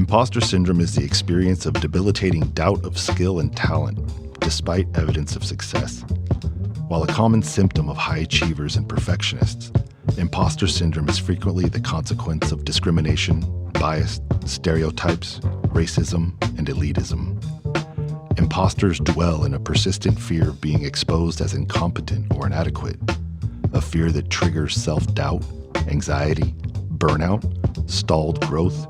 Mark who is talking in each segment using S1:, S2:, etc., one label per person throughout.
S1: Imposter syndrome is the experience of debilitating doubt of skill and talent, despite evidence of success. While a common symptom of high achievers and perfectionists, imposter syndrome is frequently the consequence of discrimination, bias, stereotypes, racism, and elitism. Imposters dwell in a persistent fear of being exposed as incompetent or inadequate, a fear that triggers self-doubt, anxiety, burnout, stalled growth,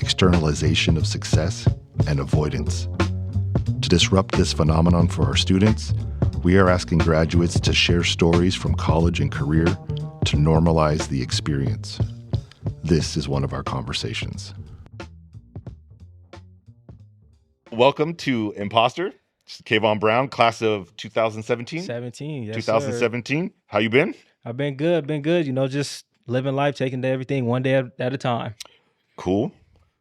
S1: externalization of success, and avoidance. To disrupt this phenomenon for our students, we are asking graduates to share stories from college and career to normalize the experience. This is one of our conversations. Welcome to Imposter. This is Kayvon Brown, class of 2017?
S2: 17, yes,
S1: 2017. Sir. How you been?
S2: I've been good, You know, just living life, taking everything one day at a time.
S1: Cool.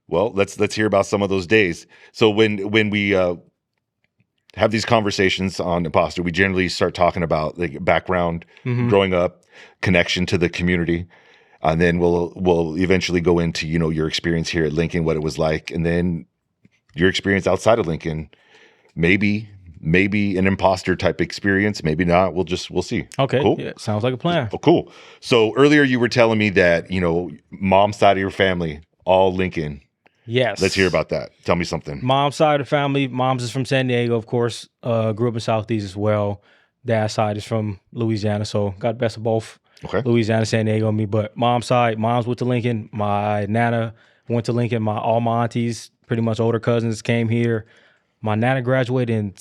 S1: Well, let's hear about some of those days. So when we have these conversations on Imposter, we generally start talking about like background, growing up, connection to the community, and then we'll eventually go into, you know, your experience here at Lincoln, what it was like, and then your experience outside of Lincoln. Maybe an imposter type experience, maybe not. We'll see.
S2: Okay.
S1: Cool.
S2: Yeah, sounds like a plan.
S1: Oh, cool. So earlier you were telling me that, you know, mom's side of your family, all Lincoln.
S2: Yes.
S1: Let's hear about that. Tell me something.
S2: Mom's side of the family, mom's is from San Diego, of course. Grew up in Southeast as well. Dad's side is from Louisiana, so got best of both.
S1: Okay.
S2: Louisiana, San Diego, me. But mom's side, mom's went to Lincoln. My nana went to Lincoln. All my aunties, pretty much older cousins, came here. My nana graduated in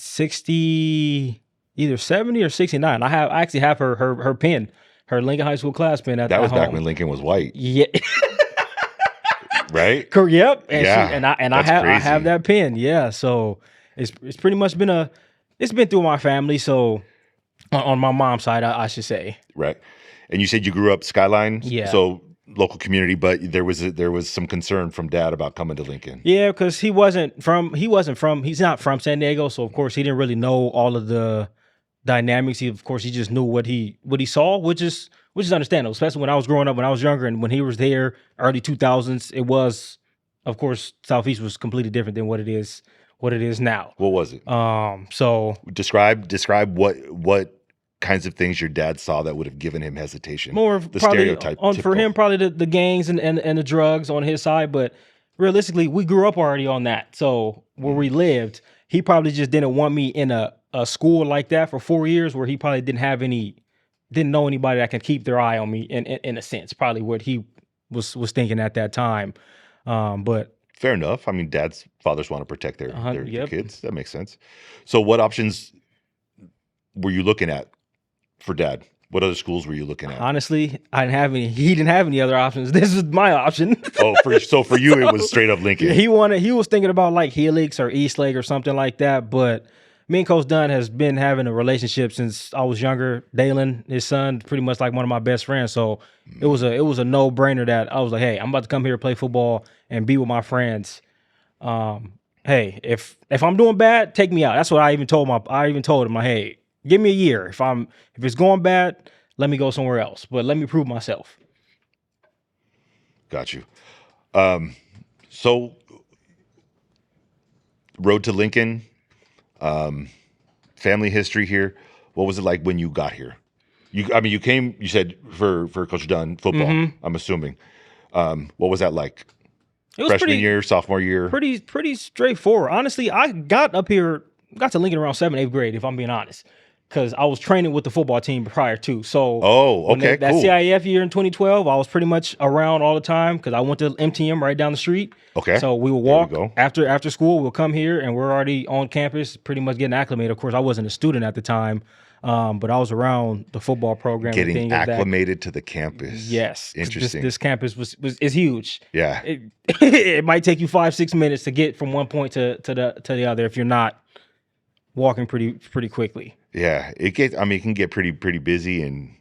S2: either 70 or 69. I actually have her pin, her Lincoln High School class pin.
S1: That was back when Lincoln was white.
S2: Yeah.
S1: Right?
S2: Yep. And
S1: yeah.
S2: I have that pin. Yeah. So it's pretty much been it's been through my family. So on my mom's side, I should say.
S1: Right. And you said you grew up Skyline.
S2: Yeah.
S1: So local community, but there was some concern from Dad about coming to Lincoln.
S2: Yeah, because he's not from San Diego, so of course he didn't really know all of the dynamics. He just knew what he saw, which is understandable, especially when I was growing up, when I was younger, and when he was there, early 2000s. It was, of course, Southeast was completely different than what it is now.
S1: What was it?
S2: So
S1: describe what kinds of things your dad saw that would have given him hesitation.
S2: More of
S1: the
S2: probably
S1: stereotype
S2: for him, probably the gangs and the drugs on his side, but realistically, we grew up already on that. So where we lived, he probably just didn't want me in a school like that for 4 years, where he probably didn't know anybody that could keep their eye on me in a sense, probably what he was thinking at that time. But
S1: fair enough. I mean, fathers want to protect their
S2: yep.
S1: kids. That makes sense. So what options were you looking at for Dad? What other schools were you looking at?
S2: Honestly, I didn't have any. He didn't have any other options. This was my option.
S1: So for you, it was straight up Lincoln.
S2: He was thinking about like Helix or Eastlake or something like that. But me and Coach Dunn has been having a relationship since I was younger. Dalen, his son, pretty much like one of my best friends. So it was a no brainer that I was like, hey, I'm about to come here to play football and be with my friends. Hey, if I'm doing bad, take me out. That's what I even told him. Like, hey, give me a year. If it's going bad, let me go somewhere else. But let me prove myself.
S1: Got you. So road to Lincoln, family history here. What was it like when you got here? You came, you said for Coach Dunn, football, I'm assuming. What was that like?
S2: It was
S1: freshman year, sophomore year?
S2: Pretty straightforward. Honestly, I got to Lincoln around 7th, 8th grade, if I'm being honest, because I was training with the football team prior to. So
S1: okay,
S2: that
S1: cool.
S2: CIF year in 2012, I was pretty much around all the time because I went to MTM right down the street.
S1: Okay.
S2: So we would walk after school. We'll come here and we're already on campus, pretty much getting acclimated. Of course, I wasn't a student at the time, but I was around the football program.
S1: Getting acclimated to the campus.
S2: Yes.
S1: Interesting.
S2: This campus is huge.
S1: Yeah.
S2: It might take you 5-6 minutes to get from one point to the other if you're not walking pretty quickly.
S1: Yeah, it can get pretty busy and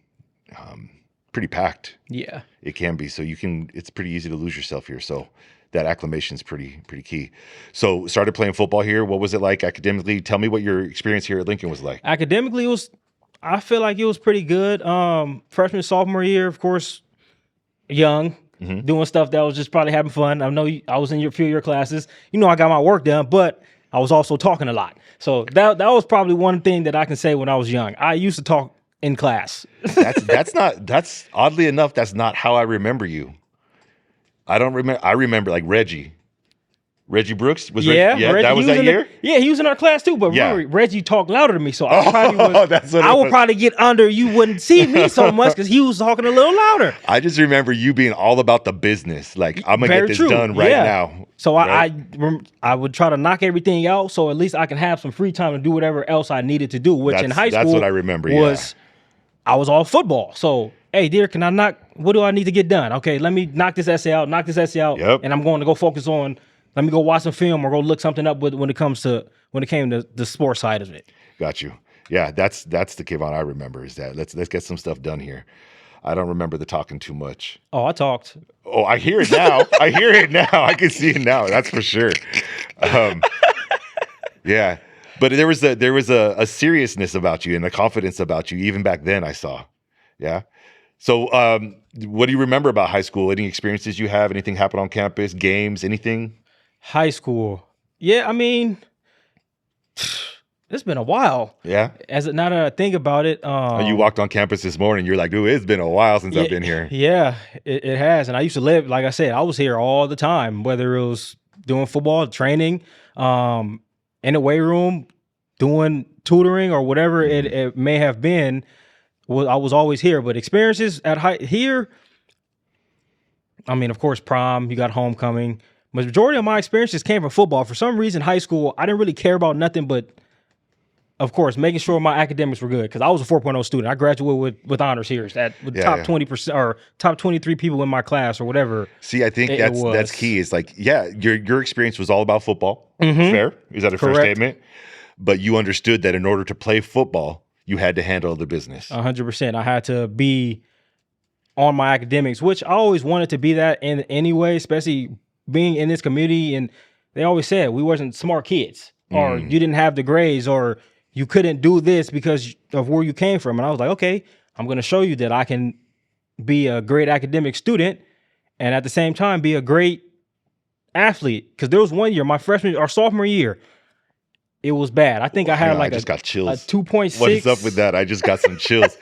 S1: pretty packed.
S2: Yeah,
S1: it can be. So it's pretty easy to lose yourself here. So that acclimation is pretty key. So started playing football here. What was it like academically? Tell me what your experience here at Lincoln was like.
S2: Academically, I feel like it was pretty good. Freshman, sophomore year, of course, young. doing stuff that was just probably having fun. I know I was in a few of your classes. I got my work done, but I was also talking a lot. So that was probably one thing that I can say when I was young. I used to talk in class.
S3: That's oddly enough, that's not how I remember you. I don't remember. I remember like Reggie Brooks was.
S2: Reggie,
S3: that was that year.
S2: He was in our class too. But remember, Reggie talked louder than me, so I would probably get under. You wouldn't see me so much because he was talking a little louder.
S3: I just remember you being all about the business. Like, I'm gonna get this done right now.
S2: So I would try to knock everything out, so at least I can have some free time to do whatever else I needed to do. Which in high school,
S3: that's what I remember.
S2: I was all football. So, hey, dear, can I knock? What do I need to get done? Okay, let me knock this essay out, and I'm going to go focus on. Let me go watch some film or go look something up when it came to the sports side of it.
S3: Got you. Yeah, that's the Kayvon I remember. Is that let's get some stuff done here. I don't remember the talking too much.
S2: Oh, I talked.
S3: Oh, I hear it now. I can see it now. That's for sure. Yeah, but there was a seriousness about you and a confidence about you even back then. I saw. Yeah. So, what do you remember about high school? Any experiences you have? Anything happen on campus? Games? Anything?
S2: High school. Yeah, I mean, it's been a while.
S3: Yeah.
S2: Now that I think about it,
S3: you walked on campus this morning. You're like, dude, it's been a while since I've been here.
S2: Yeah, it has. And I used to live, like I said, I was here all the time, whether it was doing football, training, in the weight room, doing tutoring or whatever it may have been. Well, I was always here. But experiences at here, I mean, of course, prom, you got homecoming. Majority of my experiences came from football. For some reason, high school, I didn't really care about nothing but, of course, making sure my academics were good because I was a 4.0 student. I graduated with honors here with top 20% or top 23 people in my class or whatever.
S3: See, I think that's key. It's like, yeah, your experience was all about football. Fair? Is that a fair statement? But you understood that in order to play football, you had to handle the business.
S2: 100%. I had to be on my academics, which I always wanted to be that in any way, especially being in this community. And they always said we wasn't smart kids or you didn't have the grades or you couldn't do this because of where you came from. And I was like, okay, I'm going to show you that I can be a great academic student and at the same time be a great athlete. Because there was one year, my freshman or sophomore year, it was bad. I think I had
S3: I just got chills.
S2: A 2.6.
S3: What is up with that? I just got some chills.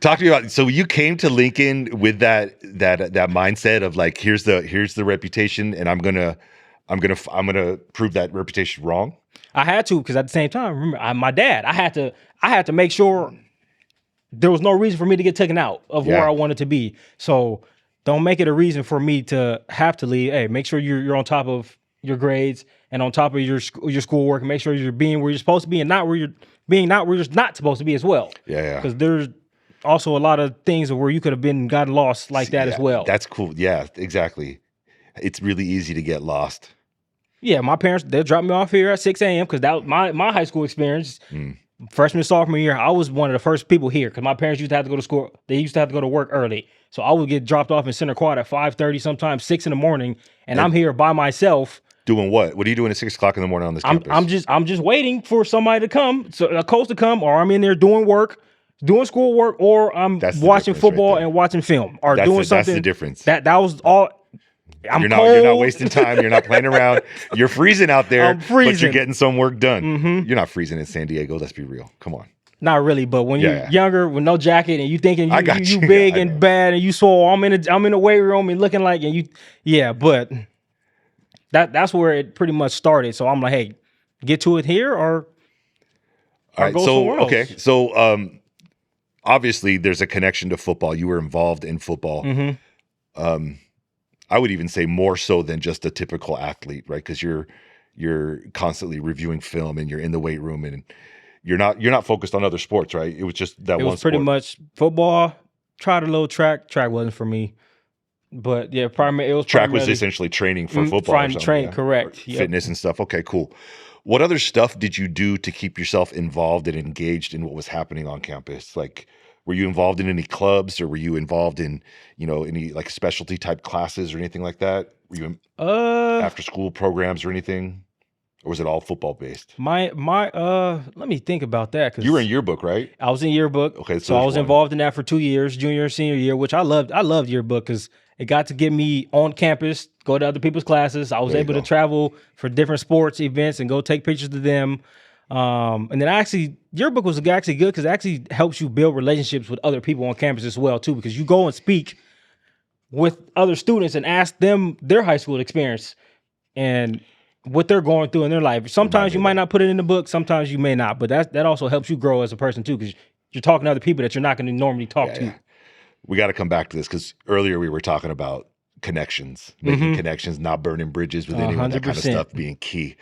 S3: Talk to me about. So you came to Lincoln with that mindset of like, here's the reputation, and I'm gonna prove that reputation wrong.
S2: I had to because at the same time, remember my dad. I had to make sure there was no reason for me to get taken out of where I wanted to be. So don't make it a reason for me to have to leave. Hey, make sure you're on top of your grades and on top of your schoolwork, and make sure you're being where you're supposed to be and not where you're not supposed to be as well.
S3: Yeah.
S2: Because there's also a lot of things where you could have gotten lost like that as well.
S3: That's cool. Yeah, exactly. It's really easy to get lost.
S2: Yeah, my parents, they'll drop me off here at 6 a.m. because that was my high school experience. Freshman, sophomore year, I was one of the first people here because my parents used to have to go to school. They used to have to go to work early. So I would get dropped off in Center Quad at 5:30, sometimes 6 in the morning, and I'm here by myself.
S3: Doing what? What are you doing at 6 o'clock in the morning on this campus?
S2: I'm just waiting for somebody to come, so a coach to come, or I'm in there doing work, doing schoolwork, or I'm watching football and watching film, or doing something.
S3: That's the difference.
S2: That was all.
S3: You're not wasting time. You're not playing around. You're freezing out there, but you're getting some work done. You're not freezing in San Diego. Let's be real. Come on.
S2: Not really, but when you're younger with no jacket and you thinking you big and bad and you swole, I'm in the weight room and looking like but that's where it pretty much started. So I'm like, hey, get to it here or
S3: all right.
S2: Go somewhere else.
S3: Okay, so obviously there's a connection to football. You were involved in football. I would even say more so than just a typical athlete, right? Because you're constantly reviewing film and you're in the weight room and you're not focused on other sports, right? It was just that one sport. It was
S2: pretty much football. Tried a little track. Track wasn't for me, but yeah,
S3: track was essentially training for football.
S2: Trying to train, correct?
S3: Fitness and stuff. Okay, cool. What other stuff did you do to keep yourself involved and engaged in what was happening on campus? Like, were you involved in any clubs or were you involved in, any like specialty type classes or anything like that? Were you in after school programs or anything? or was it all football based?
S2: My let me think about that, because
S3: You were in yearbook, right?
S2: I was in yearbook.
S3: Okay,
S2: So I
S3: there's
S2: was
S3: one.
S2: involved in that for 2 years, junior and senior year, which I loved. I loved yearbook because it got to get me on campus, go to other people's classes. I was
S3: There you
S2: able to
S3: go.
S2: travel for different sports events and go take pictures of them. And then yearbook was actually good because it actually helps you build relationships with other people on campus as well too, because you go and speak with other students and ask them their high school experience and what they're going through in their life. Sometimes you might not put it in the book, sometimes you may not, but that also helps you grow as a person too, because you're talking to other people that you're not going to normally talk to.
S3: Yeah. We got to come back to this because earlier we were talking about connections, making connections, not burning bridges with anyone, that kind of
S2: 100%.
S3: stuff being key.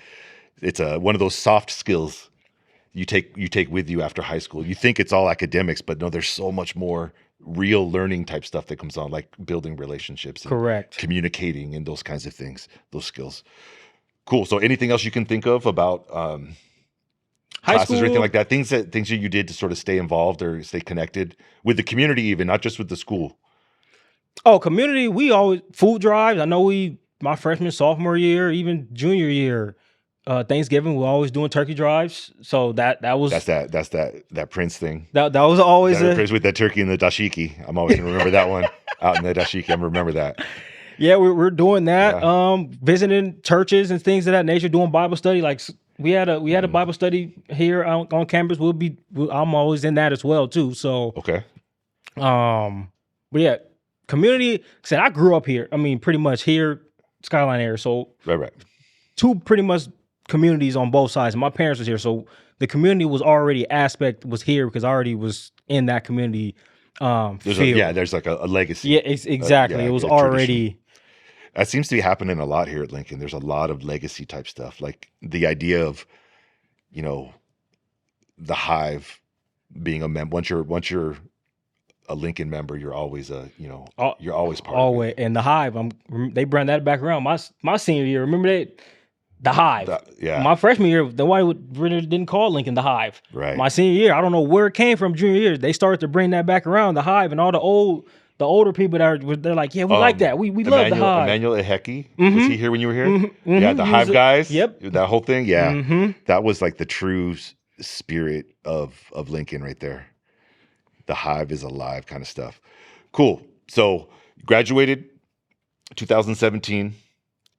S3: It's one of those soft skills you take with you after high school. You think it's all academics, but no, there's so much more real learning type stuff that comes on, like building relationships, and
S2: Correct.
S3: communicating, and those kinds of things, those skills. Cool. So anything else you can think of about
S2: High
S3: classes or anything
S2: school,
S3: like that? Things that you did to sort of stay involved or stay connected with the community, even not just with the school.
S2: community, we always food drives. I know my freshman, sophomore year, even junior year, Thanksgiving, we're always doing turkey drives. So that was
S3: That's that Prince thing.
S2: that was always
S3: That Prince with that turkey and the dashiki. I'm always gonna remember that one out in the dashiki. I remember that.
S2: yeah, we're doing that.
S3: Yeah.
S2: Visiting churches and things of that nature, doing Bible study. Like we had a Bible study here on campus. I'm always in that as well too. So
S3: Okay.
S2: but yeah, community. Said I grew up here. I mean, pretty much here, Skyline area. So
S3: Right.
S2: two pretty much communities on both sides. My parents was here, so the community was here because I already was in that community. Field.
S3: There's like a legacy.
S2: Yeah, exactly.
S3: yeah,
S2: It was
S3: a tradition.
S2: already.
S3: That seems to be happening a lot here at Lincoln. There's a lot of legacy type stuff, like the idea of, the Hive being a member. Once you're a Lincoln member, you're always you're always part of it.
S2: Always, and the Hive. They brought that back around. My senior year, remember that the Hive.
S3: Yeah.
S2: My freshman year, nobody really didn't call Lincoln the Hive.
S3: Right.
S2: My senior year, I don't know where it came from. Junior year, they started to bring that back around, the Hive, and all the older people they're like, yeah, we like that. We love the Hive.
S3: Emmanuel Eheki, was he here when you were here? Yeah, the
S2: He
S3: Hive
S2: was
S3: guys.
S2: Yep.
S3: That whole thing. Yeah.
S2: Mhm.
S3: That was like the true spirit of Lincoln right there. The Hive is alive kind of stuff. Cool. So graduated 2017,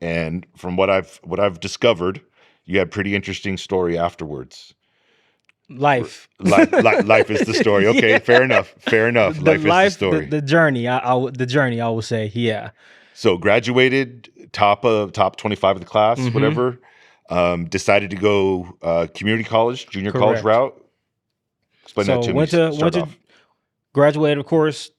S3: and from what I've discovered, you had pretty interesting story afterwards.
S2: Life.
S3: Life is the story. Okay,
S2: Yeah.
S3: fair enough. Life is the story.
S2: The journey. The journey. I would say, yeah.
S3: So graduated top 25 of the class,
S2: Mhm.
S3: whatever. Decided to go community college, junior college
S2: Correct.
S3: route. Explain that to me.
S2: went
S3: Start
S2: to
S3: off.
S2: graduated. Of course,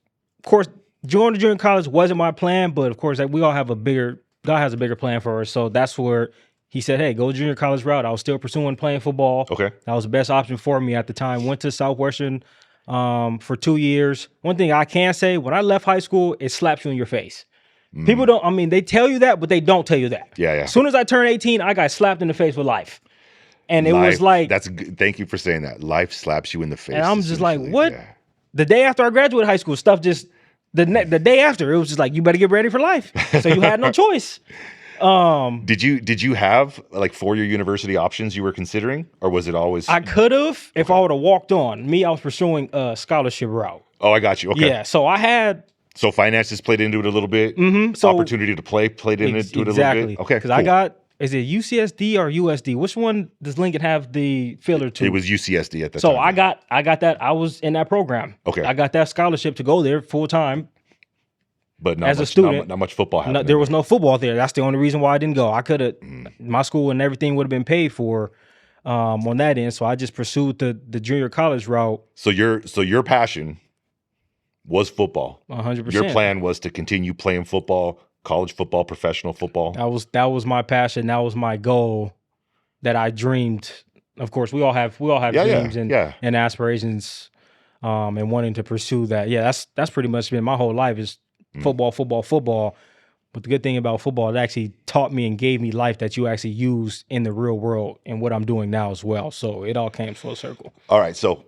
S2: joining junior college wasn't my plan, but of course, we all have God has a bigger plan for us. So that's where he said, "Hey, go junior college route." I was still pursuing playing football.
S3: Okay.
S2: That was the best option for me at the time. Went to Southwestern for 2 years. One thing I can say, when I left high school, it slaps you in your face. People don't. I mean, they tell you that, but they don't tell you that.
S3: Yeah.
S2: As soon as I turned 18, I got slapped in the face with life. And it was
S3: Life-
S2: like
S3: that's good. Thank you for saying that. Life slaps you in the face.
S2: And I'm just like,
S3: essentially.
S2: what?
S3: Yeah.
S2: The day after I graduated high school, stuff just the day after, it was just like, you better get ready for life. So you had no choice.
S3: Did you have like 4-year university options you were considering, or was it always?
S2: I could have if I would have walked on. I was pursuing a scholarship route.
S3: Oh, I got you. Okay.
S2: Yeah, so I had
S3: So finances played into it a little bit.
S2: so
S3: Opportunity to play played into it a little
S2: exactly
S3: bit. Okay.
S2: because I
S3: cool.
S2: got, is it UCSD or USD? Which one does Lincoln have the filler to?
S3: It was UCSD at the
S2: So
S3: time.
S2: I got that. I was in that program.
S3: Okay.
S2: I got that scholarship to go there full time.
S3: but not
S2: as a
S3: much,
S2: student,
S3: not much football happened.
S2: There was no football there. That's the only reason why I didn't go. I could have, my school and everything would have been paid for on that end. So I just pursued the junior college route.
S3: So your passion was football.
S2: 100%.
S3: Your plan was to continue playing football, college football, professional football.
S2: That was my passion. That was my goal that I dreamed. Of course, we all have dreams and aspirations, and wanting to pursue that. Yeah, that's pretty much been my whole life is football, football, football. But the good thing about football, it actually taught me and gave me life that you actually use in the real world and what I'm doing now as well. So it all came full circle.
S3: All right, so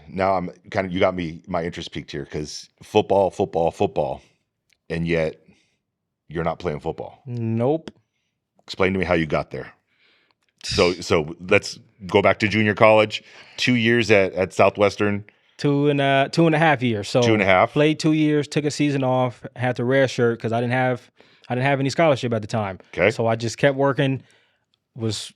S3: now I'm kind of, you got my interest peaked here because football, and yet you're not playing football.
S2: Nope.
S3: Explain to me how you got there. So let's go back to junior college. 2 years at Southwestern.
S2: 2.5 years. So
S3: 2.5.
S2: Played 2 years, took a season off, had to redshirt because I didn't have any scholarship at the time.
S3: Okay.
S2: So I just kept working, was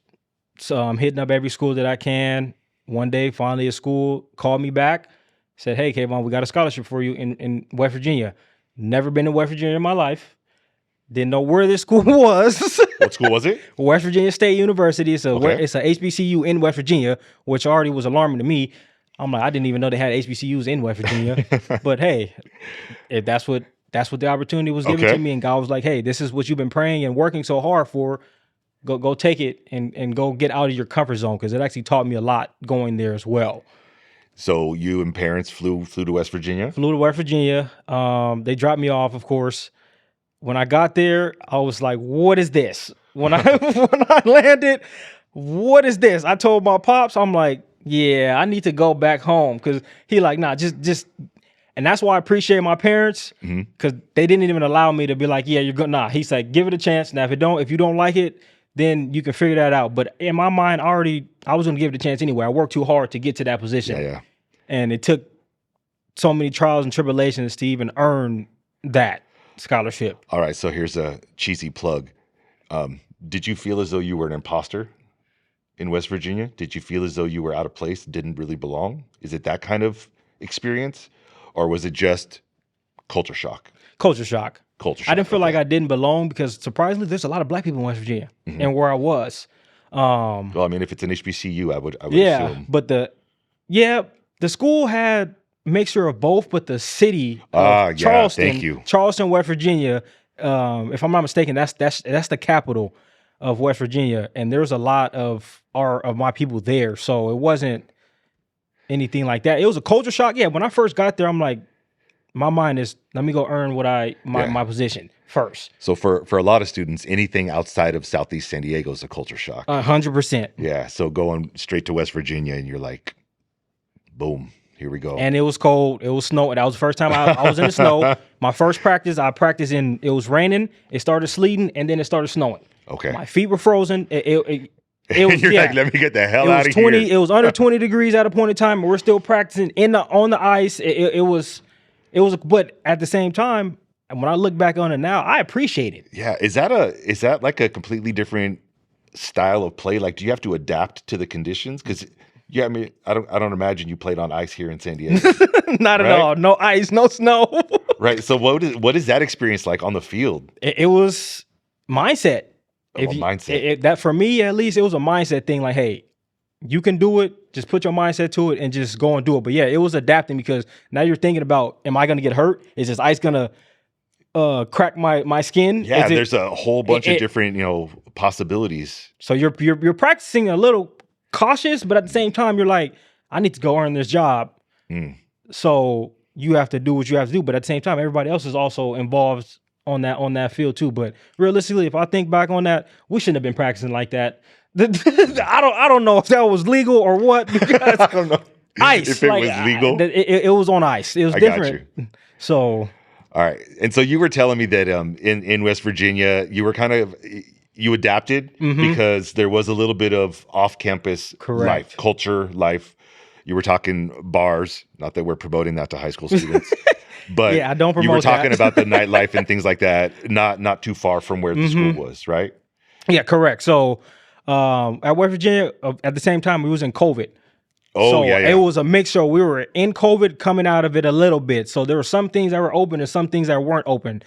S2: hitting up every school that I can. One day, finally, a school called me back, said, "Hey, Kayvon, we got a scholarship for you in West Virginia." Never been to West Virginia in my life. Didn't know where this school was.
S3: What school was it?
S2: West Virginia State University. It's
S3: Okay.
S2: it's a HBCU in West Virginia, which already was alarming to me. I'm like, I didn't even know they had HBCUs in West Virginia. But hey, if that's what the opportunity was given
S3: Okay.
S2: to me, and God was like, "Hey, this is what you've been praying and working so hard for. Go take it and go get out of your comfort zone," because it actually taught me a lot going there as well.
S3: So you and parents flew to West Virginia.
S2: Flew to West Virginia. They dropped me off, of course. When I got there, I was like, "What is this?" When I when I landed, what is this? I told my pops, I'm like, "Yeah, I need to go back home," because he like, "Nah, just." And that's why I appreciate my parents, because they didn't even allow me to be like, "Yeah, you're good." Nah, he's like, "Give it a chance. Now, if you don't like it, then you can figure that out." But in my mind, I was gonna give it a chance anyway. I worked too hard to get to that position.
S3: Yeah.
S2: And it took so many trials and tribulations to even earn that scholarship.
S3: All right. So here's a cheesy plug. Did you feel as though you were an imposter in West Virginia? Did you feel as though you were out of place, didn't really belong? Is it that kind of experience? Or was it just culture shock?
S2: Culture shock.
S3: Culture shock.
S2: I didn't feel
S3: okay.
S2: like I didn't belong because surprisingly, there's a lot of black people in West Virginia and where I was.
S3: Well, I mean, if it's an HBCU, I would
S2: Yeah,
S3: assume.
S2: but the school had mixture of both, but the city of
S3: Yeah,
S2: Charleston,
S3: thank you.
S2: Charleston, West Virginia, if I'm not mistaken, that's the capital of West Virginia, and there's a lot of my people there, so it wasn't anything like that. It was a culture shock. Yeah, when I first got there, I'm like, my mind is, let me go earn my position first.
S3: So for a lot of students, anything outside of Southeast San Diego is a culture shock.
S2: 100%.
S3: Yeah. So going straight to West Virginia and you're like, boom, here we go.
S2: And it was cold. It was snow. That was the first time I was in the snow. My first practice, I practiced it was raining. It started sleeting, and then it started snowing.
S3: Okay.
S2: My feet were frozen. It was,
S3: you're
S2: yeah.
S3: like, let me get the hell
S2: It
S3: out
S2: was
S3: of
S2: 20.
S3: here.
S2: It was under 20 degrees at a point in time. And we're still practicing on the ice. It was, but at the same time, and when I look back on it now, I appreciate it.
S3: Yeah. Is that like a completely different style of play? Like, do you have to adapt to the conditions? Because yeah, I mean, I don't imagine you played on ice here in San Diego.
S2: Not at
S3: Right?
S2: all. No ice, no snow.
S3: Right. So what is that experience like on the field?
S2: It was mindset.
S3: Mindset.
S2: That for me at least, it was a mindset thing. Like, hey, you can do it. Just put your mindset to it and just go and do it. But yeah, it was adapting because now you're thinking about, am I going to get hurt? Is this ice going to crack my skin?
S3: Yeah,
S2: Is it-
S3: there's a whole bunch of
S2: it-
S3: different, possibilities.
S2: So you're practicing a little cautious, but at the same time, you're like, I need to go earn this job.
S3: Mm.
S2: So you have to do what you have to do. But at the same time, everybody else is also involved on that field too. But realistically, if I think back on that, we shouldn't have been practicing like that. I don't know if that was legal or what. Because
S3: I don't know
S2: ice,
S3: if it was legal.
S2: It was on ice. It was
S3: I got
S2: different. So
S3: All right. And so you were telling me that in West Virginia, you were you adapted because there was a little bit of off-campus
S2: Correct.
S3: life, culture, life. You were talking bars, not that we're promoting that to high school students, but
S2: Yeah, I don't
S3: you were
S2: promote that.
S3: talking about the nightlife and things like that, not too far from where the school was, right?
S2: yeah, correct. So at West Virginia, at the same time, we was in COVID.
S3: Oh,
S2: So
S3: yeah.
S2: it was a mixture. We were in COVID, coming out of it a little bit. So there were some things that were open and some things that weren't open.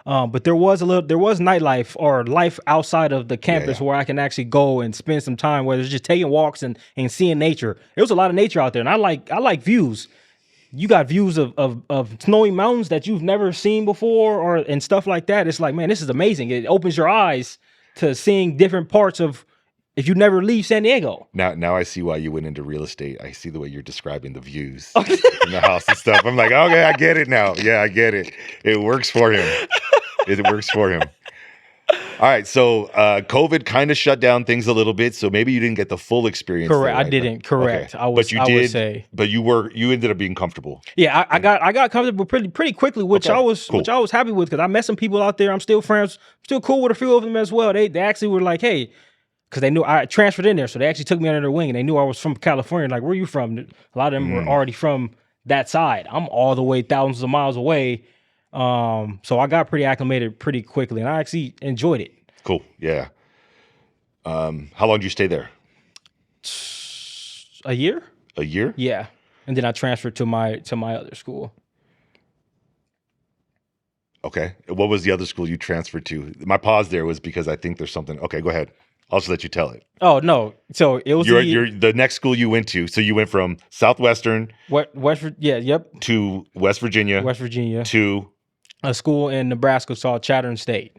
S2: But there was nightlife or life outside of the campus
S3: yeah.
S2: where I can actually go and spend some time, whether it's just taking walks and seeing nature. There was a lot of nature out there, and I like views. You got views of snowy mountains that you've never seen before, and stuff like that. It's like, man, this is amazing. It opens your eyes to seeing different parts of. If you never leave San Diego.
S3: Now I see why you went into real estate. I see the way you're describing the views in the house and stuff. I'm like, okay, I get it now. Yeah, I get it. It works for him. It works for him. All right, so COVID kind of shut down things a little bit, so maybe you didn't get the full experience.
S2: Correct.
S3: there,
S2: I
S3: right?
S2: didn't. Correct.
S3: Okay.
S2: I would say.
S3: But you ended up being comfortable.
S2: Yeah, I got comfortable pretty quickly, which
S3: Okay,
S2: I was
S3: cool.
S2: which I was happy with because I met some people out there. I'm still friends, still cool with a few of them as well. They actually were like, hey, because they knew I transferred in there, so they actually took me under their wing, and they knew I was from California. Like, where are you from? A lot of them were already from that side. I'm all the way thousands of miles away. So I got pretty acclimated pretty quickly, and I actually enjoyed it.
S3: Cool. Yeah. How long did you stay there?
S2: A year?
S3: A year?
S2: Yeah. And then I transferred to my other school.
S3: Okay. What was the other school you transferred to? My pause there was because I think there's something. Okay, go ahead. I'll just let you tell it.
S2: Oh no! So it was
S3: You're the next school you went to. So you went from Southwestern
S2: Yep,
S3: to West Virginia
S2: West Virginia,
S3: to
S2: a school in Nebraska called Chatham State.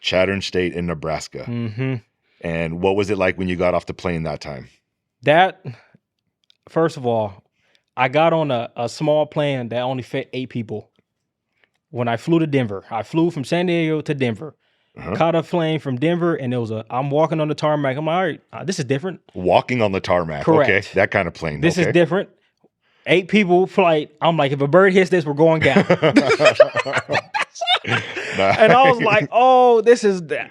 S3: Chatham State in Nebraska.
S2: Mm-hmm.
S3: And what was it like when you got off the plane that time?
S2: That, first of all, I got on a small plane that only fit 8 people. When I flew to Denver, I flew from San Diego to Denver. Caught a plane from Denver, and I'm walking on the tarmac. I'm like, all right, this is different.
S3: Walking on the tarmac.
S2: Correct.
S3: Okay, that kind of plane.
S2: This
S3: okay.
S2: is different. 8 people flight. I'm like, if a bird hits this, we're going down. And I was like, oh, this is that.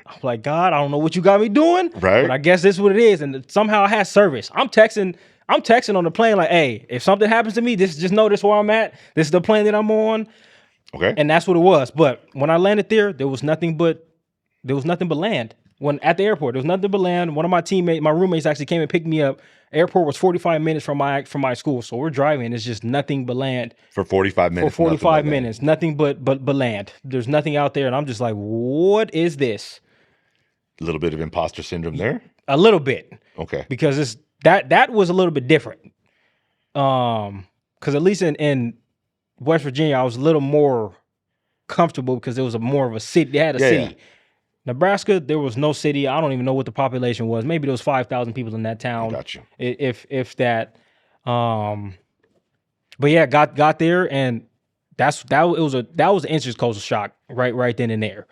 S2: I'm like, God, I don't know what you got me doing,
S3: right?
S2: But I guess this is what it is. And somehow I had service. I'm texting on the plane like, hey, if something happens to me, just know this where I'm at. This is the plane that I'm on.
S3: Okay.
S2: And that's what it was. But when I landed there was nothing but land. When at the airport, there was nothing but land. One of my roommates actually came and picked me up. Airport was 45 minutes from my school. So we're driving. It's just nothing but land.
S3: For 45 minutes.
S2: For 45 minutes. Nothing but land. There's nothing out there. And I'm just like, what is this?
S3: A little bit of imposter syndrome there?
S2: A little bit.
S3: Okay.
S2: Because that was a little bit different. Because at least in West Virginia, I was a little more comfortable because there was more of a city. They had a city. Yeah. Nebraska, there was no city. I don't even know what the population was. Maybe there was 5,000 people in that town.
S3: Got you.
S2: If that. But yeah, got there, and that was an instant culture shock right then and there.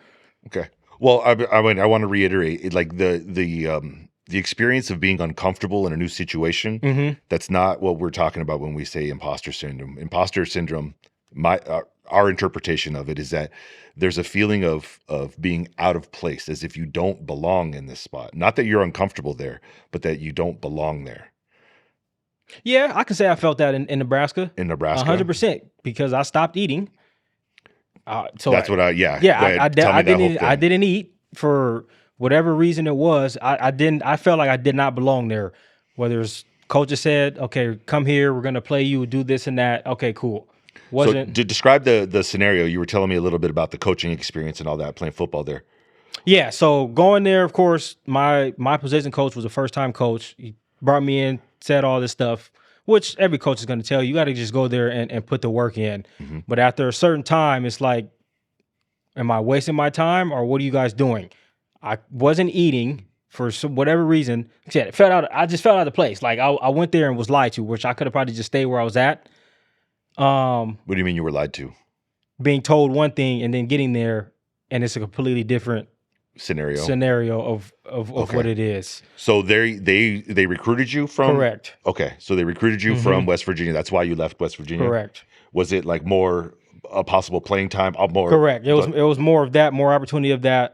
S3: Okay. Well, I want to reiterate, like the experience of being uncomfortable in a new situation.
S2: Mm-hmm.
S3: That's not what we're talking about when we say imposter syndrome. Imposter syndrome, our interpretation of it is that there's a feeling of being out of place, as if you don't belong in this spot. Not that you're uncomfortable there, but that you don't belong there.
S2: Yeah, I can say I felt that in Nebraska.
S3: In Nebraska,
S2: 100%, because I stopped eating. So
S3: that's
S2: I didn't eat for whatever reason it was. I felt like I did not belong there. Whether it's coach just said, okay, come here, we're gonna play you, do this and that. Okay, cool.
S3: So to describe the scenario, you were telling me a little bit about the coaching experience and all that, playing football there.
S2: Yeah, so going there, of course, my position coach was a first-time coach. He brought me in, said all this stuff, which every coach is going to tell you. You got to just go there and put the work in. Mm-hmm. But after a certain time, it's like, am I wasting my time, or what are you guys doing? I wasn't eating for whatever reason. I just felt out of place. Like I went there and was lied to, which I could have probably just stayed where I was at.
S3: What do you mean you were lied to?
S2: Being told one thing and then getting there, and it's a completely different scenario of okay. What it is.
S3: So they recruited you from?
S2: Correct.
S3: Okay, so they recruited you from West Virginia. That's why you left West Virginia.
S2: Correct.
S3: Was it like more a possible playing time? More
S2: correct. It was more of that, more opportunity of that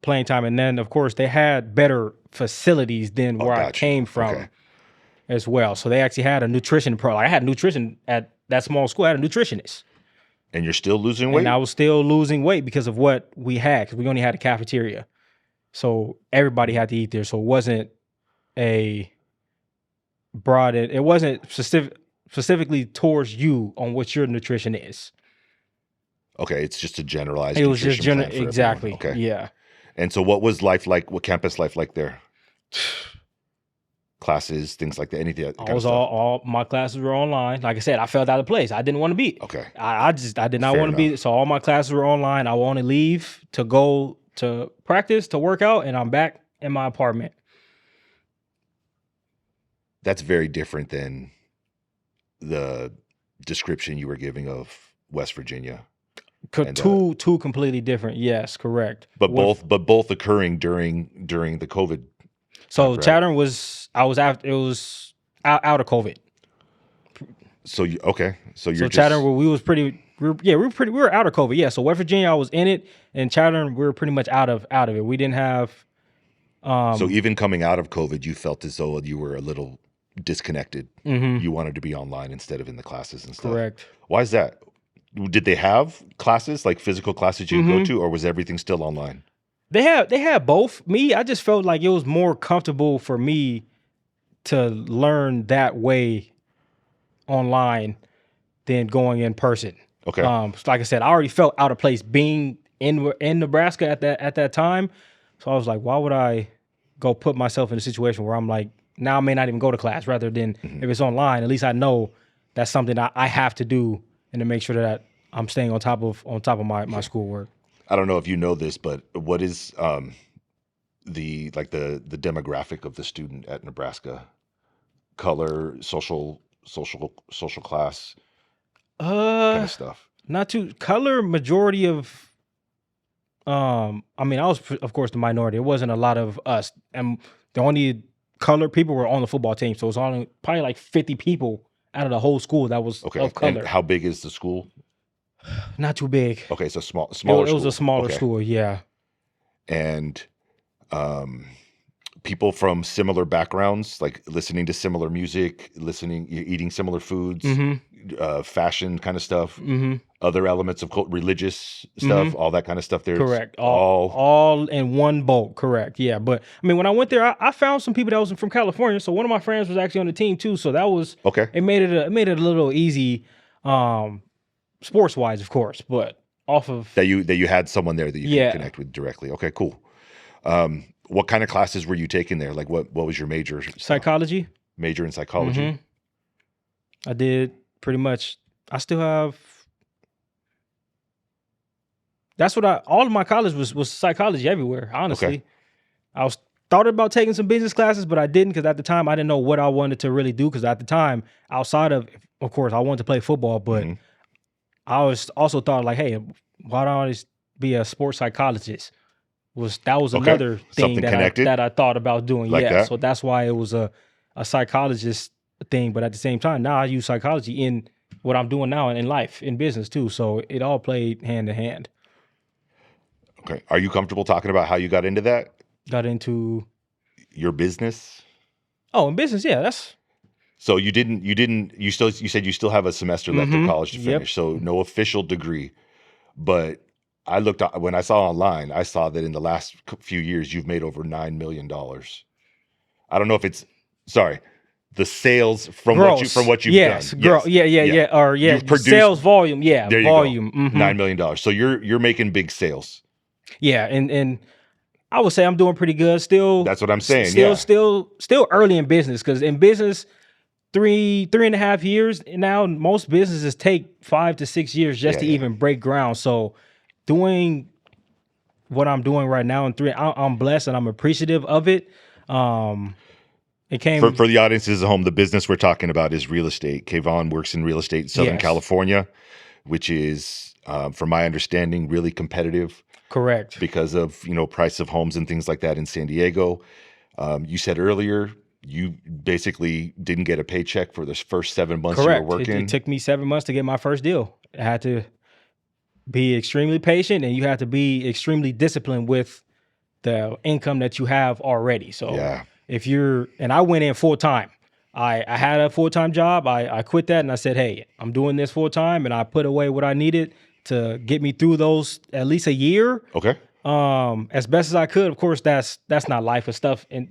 S2: playing time, and then of course they had better facilities than where I came from as well. So they actually had a nutrition pro. Like I had nutrition at that small school. I had a nutritionist.
S3: And you're still losing weight?
S2: And I was still losing weight because of what we had, because we only had a cafeteria. So everybody had to eat there. So it wasn't specifically towards you on what your nutrition is.
S3: Okay, it's just a generalized
S2: It was just
S3: everyone.
S2: exactly.
S3: Okay.
S2: Yeah.
S3: And so what was life like, what campus life like there? Classes, things like that, anything.
S2: All my classes were online. Like I said, I felt out of place. I didn't want to be.
S3: Okay.
S2: I did not want to be. So all my classes were online. I would only leave to go to practice, to work out, and I'm back in my apartment.
S3: That's very different than the description you were giving of West Virginia.
S2: Two completely different. Yes, correct.
S3: But both occurring during the COVID.
S2: So Chatham it was out of COVID.
S3: So
S2: Chatham, we were out of COVID. Yeah. So West Virginia, I was in it, and Chatham, we were pretty much out of it. We didn't have
S3: So even coming out of COVID, you felt as though you were a little disconnected. You wanted to be online instead of in the classes and stuff.
S2: Correct.
S3: Why is that? Did they have classes, like physical classes you could go to, or was everything still online?
S2: They had both. Me, I just felt like it was more comfortable for me to learn that way online than going in person.
S3: Okay.
S2: So like I said, I already felt out of place being in Nebraska at that time. So I was like, why would I go put myself in a situation where I'm like, now I may not even go to class, rather than if it's online, at least I know that's something I have to do and to make sure that I'm staying on top of my schoolwork.
S3: I don't know if you know this, but what is the demographic of the student at Nebraska? Color, social class, kind of stuff.
S2: Not too color. Majority of, I mean, I was of course the minority. It wasn't a lot of us, and the only color people were on the football team. So it was only probably like 50 people out of the whole school that was
S3: Okay.
S2: of color.
S3: And how big is the school?
S2: Not too big.
S3: Okay, so smaller.
S2: It was a smaller
S3: Okay.
S2: school. Yeah.
S3: And people from similar backgrounds, like listening to similar music, eating similar foods, fashion kind of stuff, other elements of religious stuff, all that kind of stuff there.
S2: Correct. All in one boat. Correct. Yeah. But I mean, when I went there, I found some people that was from California. So one of my friends was actually on the team too. So that was
S3: Okay.
S2: It made it a little easy, sports wise, of course, but off of
S3: That you had someone there that you could connect with directly. Okay, cool. What kind of classes were you taking there? Like what was your major?
S2: psychology.
S3: Major in psychology?
S2: I did pretty much. I still have. That's what all of my college was psychology everywhere. Honestly,
S3: Okay.
S2: I was thought about taking some business classes, but I didn't because at the time I didn't know what I wanted to really do. Because at the time, outside of course, I wanted to play football, but I was also thought like, hey, why don't I just be a sports psychologist? That was
S3: Okay.
S2: another thing
S3: Something connected?
S2: that I thought about doing.
S3: Like that?
S2: So that's why it was a psychologist thing. But at the same time, now I use psychology in what I'm doing now in life, in business too. So it all played hand in hand.
S3: Okay. Are you comfortable talking about how you got into that?
S2: Got into
S3: Your business?
S2: in business, yeah. That's
S3: So you said you still have a semester left of college to
S2: Yep.
S3: finish. So no official degree. But when I saw online, I saw that in the last few years you've made over $9 million. I don't know if it's the sales from
S2: gross.
S3: what you've
S2: yes,
S3: done.
S2: Yes, yeah. Or
S3: You've produced-
S2: sales volume, yeah,
S3: There you
S2: volume.
S3: go. $9 million. So you're making big sales.
S2: Yeah, and I would say I'm doing pretty good still.
S3: That's what I'm saying.
S2: Still early in business, because in business, 3.5 years now, most businesses take 5 to 6 years just to even break ground. So doing what I'm doing right now in I'm blessed and I'm appreciative of it. It came
S3: For the audiences at home, the business we're talking about is real estate. Kayvon works in real estate in Southern
S2: Yes.
S3: California, which is, from my understanding, really competitive
S2: correct.
S3: because of price of homes and things like that in San Diego. You said earlier you basically didn't get a paycheck for the first 7 months
S2: Correct.
S3: you were working.
S2: It took me 7 months to get my first deal. I had to be extremely patient, and you have to be extremely disciplined with the income that you have already. So
S3: Yeah.
S2: and I went in full time. I had a full time job. I quit that and I said, hey, I'm doing this full time, and I put away what I needed to get me through those at least a year.
S3: Okay.
S2: As best as I could. Of course, that's not life, and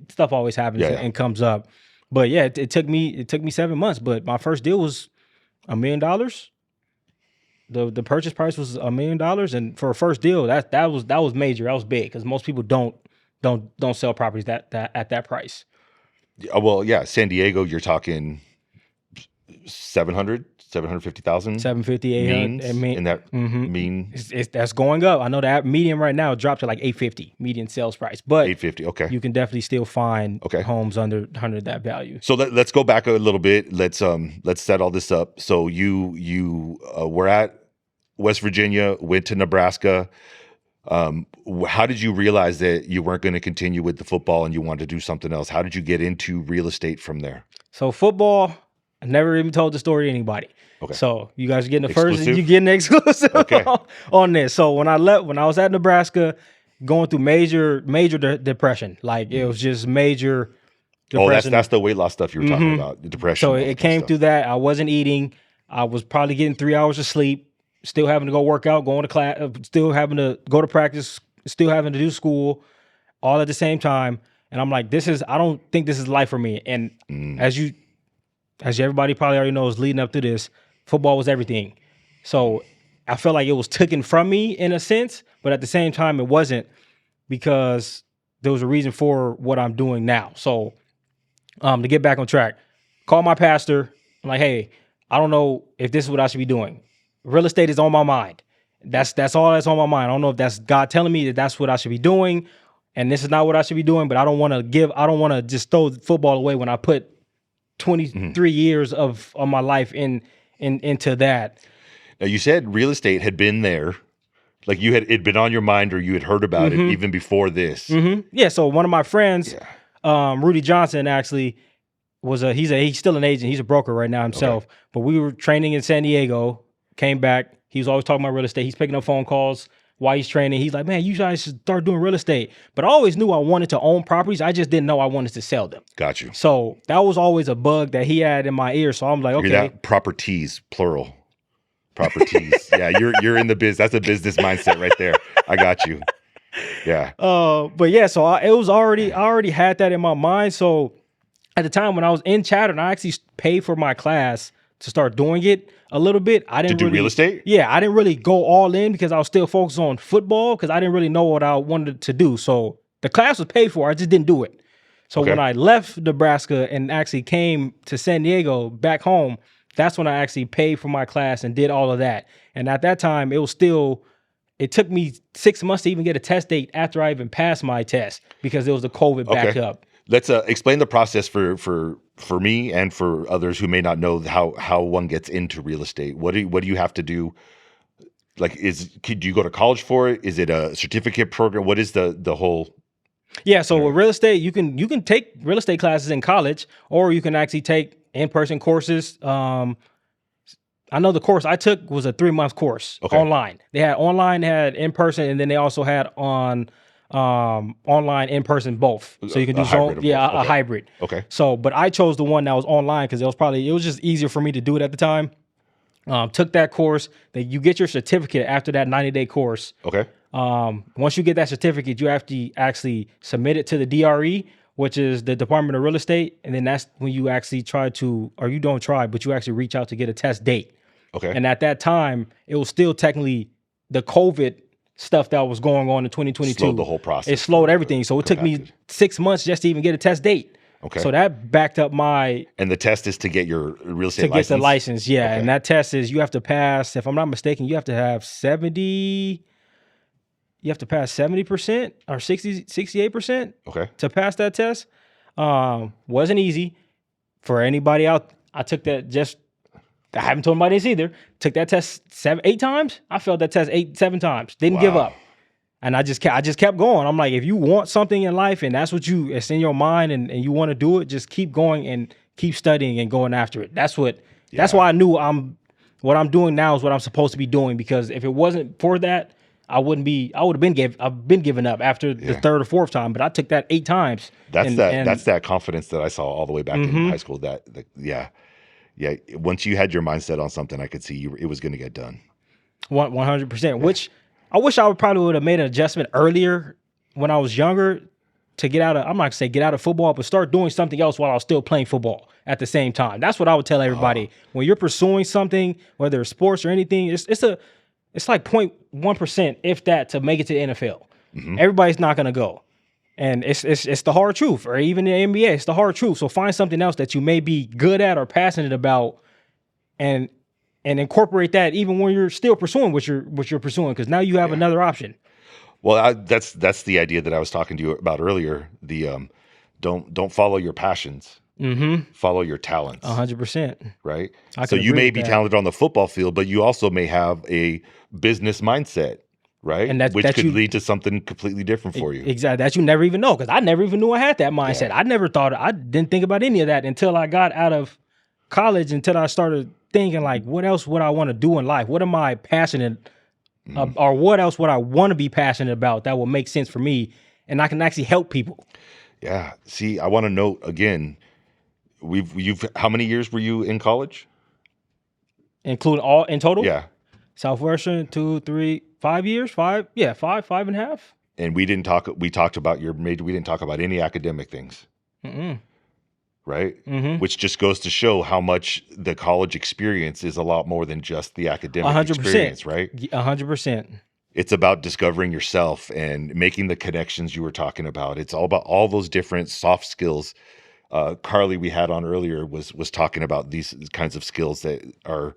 S2: stuff always happens and comes up. But yeah, it took me 7 months. But my first deal was $1 million. The purchase price was $1 million, and for a first deal, that was major. That was big, because most people don't sell properties that at that price.
S3: Well, yeah, San Diego, you're talking 750,000
S2: 750, 800.
S3: means in that mean
S2: That's going up. I know that median right now dropped to like 850 median sales price, but
S3: 850. Okay.
S2: you can definitely still find
S3: Okay.
S2: homes under that value.
S3: So let's go back a little bit. Let's set all this up. So you were at West Virginia, went to Nebraska. How did you realize that you weren't going to continue with the football and you wanted to do something else? How did you get into real estate from there?
S2: So football, I never even told the story to anybody.
S3: Okay.
S2: So you guys are getting the first,
S3: Exclusive?
S2: you getting exclusive
S3: Okay.
S2: on this. So when I was at Nebraska, going through major depression. Like it was just major
S3: Oh,
S2: depression.
S3: that's the weight loss stuff you were talking about, the depression.
S2: So
S3: all
S2: it
S3: that
S2: came
S3: stuff.
S2: through that. I wasn't eating. I was probably getting 3 hours of sleep, still having to go work out, going to class, still having to go to practice, still having to do school, all at the same time. And I'm like, I don't think this is life for me. And as everybody probably already knows, leading up to this, football was everything. So I felt like it was taken from me in a sense, but at the same time, it wasn't, because there was a reason for what I'm doing now. So to get back on track, call my pastor. I'm like, hey, I don't know if this is what I should be doing. Real estate is on my mind. That's all that's on my mind. I don't know if that's God telling me that that's what I should be doing, and this is not what I should be doing. But I don't want to just throw football away when I put 23 years of my life into that.
S3: Now, you said real estate had been there, like it'd been on your mind, or you had heard about it even before this.
S2: Yeah. So one of my friends, Rudy Johnson, actually he's still an agent. He's a broker right now himself. But we were training in San Diego. Came back. He was always talking about real estate. He's picking up phone calls while he's training. He's like, man, you guys should start doing real estate. But I always knew I wanted to own properties. I just didn't know I wanted to sell them.
S3: Got you.
S2: So that was always a bug that he had in my ear. So I'm like, okay.
S3: Hear that? Properties, plural. Properties. Yeah, you're in the biz. That's a business mindset right there. I got you. Yeah.
S2: But yeah, so I already had that in my mind. So at the time when I was in Chatham, I actually paid for my class to start doing it a little bit. I didn't
S3: To do
S2: really,
S3: real estate?
S2: Yeah, I didn't really go all in because I was still focused on football because I didn't really know what I wanted to do. So the class was paid for. I just didn't do it. So when I left Nebraska and actually came to San Diego back home, that's when I actually paid for my class and did all of that. And at that time, it took me 6 months to even get a test date after I even passed my test because there was the COVID back up.
S3: Let's explain the process for me and for others who may not know how one gets into real estate. What do you have to do? Like, do you go to college for it? Is it a certificate program? What is the whole?
S2: Yeah, so with real estate, you can take real estate classes in college, or you can actually take in-person courses. I know the course I took was a 3-month course online. They had online, they had in-person, and then they also had online, in-person, both. So you can do a hybrid.
S3: Okay.
S2: So, but I chose the one that was online because it was just easier for me to do it at the time. Took that course. That you get your certificate after that 90-day course.
S3: Okay.
S2: Once you get that certificate, you have to actually submit it to the DRE, which is the Department of Real Estate, and then that's when you actually but you actually reach out to get a test date.
S3: Okay.
S2: And at that time, it was still technically the COVID stuff that was going on in 2022.
S3: Slowed the whole process.
S2: It slowed everything. So it took me 6 months just to even get a test date.
S3: Okay.
S2: So that backed up my...
S3: And the test is to get your real estate
S2: license? To get the license, yeah.
S3: Okay.
S2: And that test is you have to pass, if I'm not mistaken, you have to have 70%, or 68% to pass that test. Wasn't easy for anybody out. I haven't told anybody this either. Took that test 8 times. I failed that test 7 times. Didn't give up. And I just kept going. I'm like, if you want something in life and it's in your mind and you want to do it, just keep going and keep studying and going after it. That's why I knew what I'm doing now is what I'm supposed to be doing, because if it wasn't for that, I've been giving up after the 3rd or 4th time, but I took that 8 times.
S3: That's that confidence that I saw all the way back in high school. Yeah. Once you had your mindset on something, I could see it was going to get done.
S2: 100%. Which I wish I would have made an adjustment earlier when I was younger to get out of. I'm not gonna say get out of football, but start doing something else while I was still playing football at the same time. That's what I would tell everybody. When you're pursuing something, whether it's sports or anything, it's like 0.1%, if that, to make it to the NFL. Everybody's not gonna go. And it's the hard truth, or even the NBA, it's the hard truth. So find something else that you may be good at or passionate about, and incorporate that even when you're still pursuing what you're pursuing, because now you have another option.
S3: Well, that's the idea that I was talking to you about earlier. The don't follow your passions, follow your talents.
S2: 100%.
S3: Right. So you may be talented on the football field, but you also may have a business mindset. Right, and which could lead to something completely different for you.
S2: Exactly, that you never even know, because I never even knew I had that mindset. I didn't think about any of that until I got out of college, until I started thinking, like, what else would I want to do in life? What am I passionate or what else would I want to be passionate about that will make sense for me, and I can actually help people.
S3: Yeah. See, I want to note again, you've how many years were you in college?
S2: Including all in total.
S3: Yeah.
S2: Southwestern 2, 3, 5 years, five and a half.
S3: And we talked about your major. We didn't talk about any academic things. Right? Which just goes to show how much the college experience is a lot more than just the academic
S2: 100%.
S3: experience, right?
S2: 100%.
S3: It's about discovering yourself and making the connections you were talking about. It's all about all those different soft skills. Carly, we had on earlier, was talking about these kinds of skills that are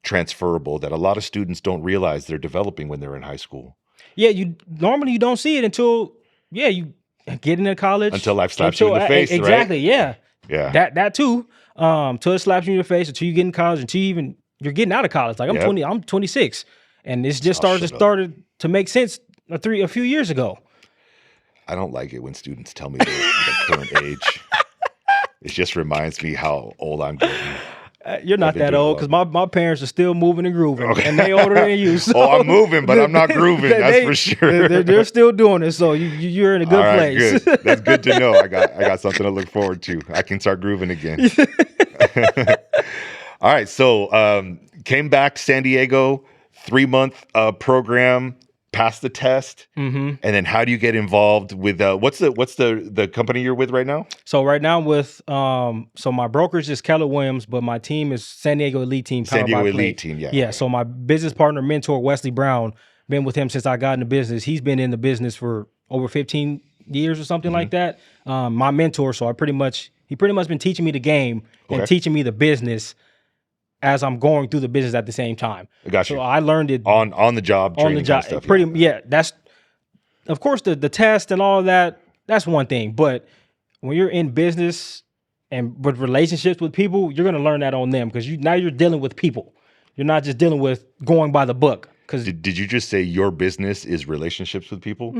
S3: transferable that a lot of students don't realize they're developing when they're in high school.
S2: Yeah, you don't see it until you get into college.
S3: Until life slaps you in the face,
S2: exactly,
S3: right?
S2: Yeah.
S3: Yeah.
S2: That too. Till it slaps you in your face, until you get in college, until you're getting out of college. Like I'm 26, and it's just started to make sense a few years ago.
S3: I don't like it when students tell me the current age. It just reminds me how old I'm getting.
S2: You're not that old, because my parents are still moving and grooving, and they older than you. So
S3: I'm moving, but I'm not grooving. That's for sure.
S2: They're still doing it, so you're in a good place.
S3: Good. That's good to know. I got something to look forward to. I can start grooving again. All right, so came back to San Diego, 3-month program, passed the test, and then how do you get involved with what's the company you're with right now?
S2: So right now with so my brokerage is Keller Williams, but my team is San Diego Elite Team.
S3: San Diego Elite Team, yeah.
S2: Yeah. So my business partner, mentor Wesley Brown, been with him since I got into business. He's been in the business for over 15 years or something like that. My mentor, so he pretty much been teaching me the game and teaching me the business as I'm going through the business at the same time.
S3: Got you.
S2: So I learned it
S3: on the job training,
S2: on the job.
S3: Kind of
S2: stuff, that's of course the test and all of that. That's one thing, but when you're in business and with relationships with people, you're gonna learn that on them, because now you're dealing with people. You're not just dealing with going by the book. Because
S3: did you just say your business is relationships with people?